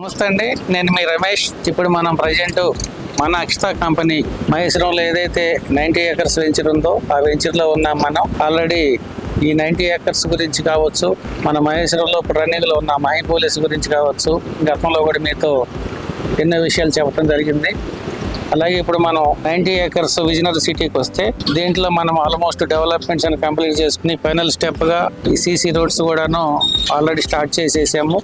నమస్తే అండి, నేను మీ రమేష్. ఇప్పుడు మనం ప్రజెంట్ మన అక్షతా కంపెనీ మహేశ్వరంలో ఏదైతే 90 ఏకర్స్ వెంచర్ ఉందో ఆ వెంచర్లో ఉన్నాం. మనం ఆల్రెడీ ఈ 90 ఏకర్స్ గురించి కావచ్చు, మన మహేశ్వరంలో రన్నింగ్లో ఉన్న మహిన్ పోలీస్ గురించి కావచ్చు, గతంలో కూడా మీతో ఎన్నో విషయాలు చెప్పడం జరిగింది. అలాగే ఇప్పుడు మనం 90 ఏకర్స్ విజనరీ సిటీకి వస్తే దీంట్లో మనం ఆల్మోస్ట్ డెవలప్మెంట్స్ అని కంప్లీట్ చేసుకుని ఫైనల్ స్టెప్గా ఈ సీసీ రోడ్స్ కూడాను ఆల్రెడీ స్టార్ట్ చేసేసాము.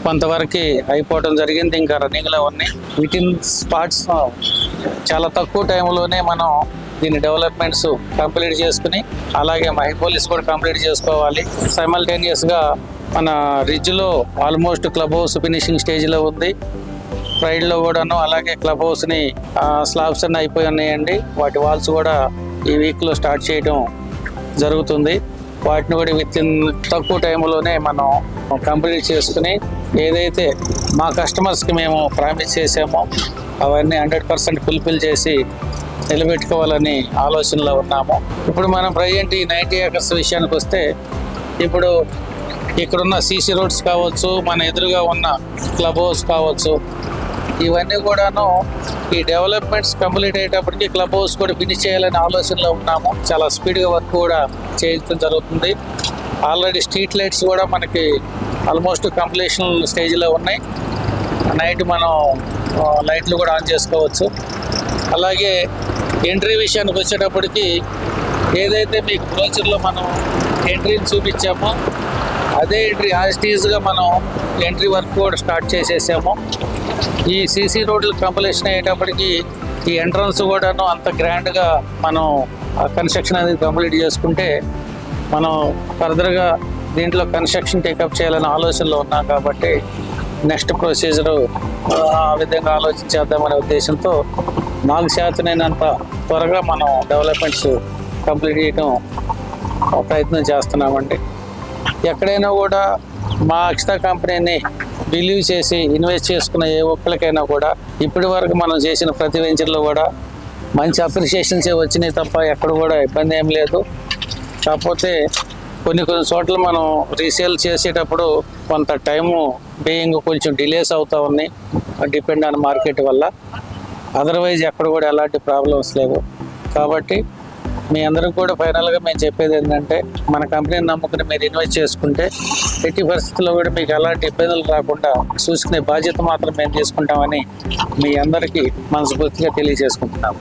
కొంతవరకు అయిపోవడం జరిగింది, ఇంకా రన్నింగ్లో ఉన్నాయి. వితిన్ స్పాట్స్ చాలా తక్కువ టైంలోనే మనం దీని డెవలప్మెంట్స్ కంప్లీట్ చేసుకుని అలాగే మహిన్ పోలీస్ కూడా కంప్లీట్ చేసుకోవాలి. సైమల్టేనియస్గా మన రిడ్జ్లో ఆల్మోస్ట్ క్లబ్ హౌస్ ఫినిషింగ్ స్టేజ్లో ఉంది. రైడ్లో కూడాను అలాగే క్లబ్ హౌస్ని స్లాబ్స్ అన్నీ అయిపోయి ఉన్నాయండి. వాటి వాల్స్ కూడా ఈ వీక్లో స్టార్ట్ చేయడం జరుగుతుంది. వాటిని కూడా విత్ ఇన్ తక్కువ టైంలోనే మనం కంప్లీట్ చేసుకుని ఏదైతే మా కస్టమర్స్కి మేము ప్రామిస్ చేసామో అవన్నీ 100% ఫుల్ఫిల్ చేసి నిలబెట్టుకోవాలని ఆలోచనలో ఉన్నాము. ఇప్పుడు మనం ప్రజెంట్ ఈ 90 ఏకర్స్ విషయానికి వస్తే ఇప్పుడు ఇక్కడున్న సీసీ రోడ్స్ కావచ్చు, మన ఎదురుగా ఉన్న క్లబ్ హౌస్ కావచ్చు, ఇవన్నీ కూడాను ఈ డెవలప్మెంట్స్ కంప్లీట్ అయ్యేటప్పటికి క్లబ్ హౌస్ కూడా ఫినిష్ చేయాలనే ఆలోచనలో ఉన్నాము. చాలా స్పీడ్గా వర్క్ కూడా చేయడం జరుగుతుంది. ఆల్రెడీ స్ట్రీట్ లైట్స్ కూడా మనకి ఆల్మోస్ట్ కంప్లీషన్ స్టేజ్లో ఉన్నాయి. నైట్ మనం లైట్లు కూడా ఆన్ చేసుకోవచ్చు. అలాగే ఎంట్రీ విషయానికి వచ్చేటప్పటికి ఏదైతే మీకు బ్రోచర్లో మనం ఎంట్రీని చూపించామో అదే ఎంట్రీ యాజిటీస్గా మనం ఎంట్రీ వర్క్ కూడా స్టార్ట్ చేసేసాము. ఈ సీసీ రోడ్లు కంప్లీషన్ అయ్యేటప్పటికి ఈ ఎంట్రన్స్ కూడాను అంత గ్రాండ్గా మనం కన్స్ట్రక్షన్ అనేది కంప్లీట్ చేసుకుంటే మనం ఫర్దర్గా దీంట్లో కన్స్ట్రక్షన్ టేకప్ చేయాలనే ఆలోచనలో ఉన్నాం. కాబట్టి నెక్స్ట్ ప్రొసీజరు ఆ విధంగా ఆలోచించేద్దామనే ఉద్దేశంతో 4% త్వరగా మనం డెవలప్మెంట్స్ కంప్లీట్ చేయడం ప్రయత్నం చేస్తున్నామండి. ఎక్కడైనా కూడా మా అక్షతా కంపెనీని బిలీవ్ చేసి ఇన్వెస్ట్ చేసుకున్న ఏ ఒక్కరికైనా కూడా ఇప్పటి వరకు మనం చేసిన ప్రతి వెంచర్లో కూడా మంచి అప్రిషియేషన్స్ వచ్చినాయి తప్ప ఎక్కడ కూడా ఇబ్బంది ఏం లేదు. కాకపోతే కొన్ని చోట్ల మనం రీసేల్ చేసేటప్పుడు కొంత టైము బీయింగ్ కొంచెం డిలేస్ అవుతూ ఉన్నాయి, డిపెండ్ ఆన్ మార్కెట్ వల్ల. అదర్వైజ్ ఎక్కడ కూడా ఎలాంటి ప్రాబ్లమ్స్ లేవు. కాబట్టి మీ అందరికి కూడా ఫైనల్గా మేము చెప్పేది ఏంటంటే మన కంపెనీని నమ్ముకుని మీరు ఇన్వెస్ట్ చేసుకుంటే ఎట్టి పరిస్థితుల్లో కూడా మీకు ఎలాంటి ఇబ్బందులు రాకుండా చూసుకునే బాధ్యత మాత్రం మేము తీసుకుంటామని మీ అందరికీ మనస్ఫూర్తిగా తెలియజేసుకుంటున్నాము.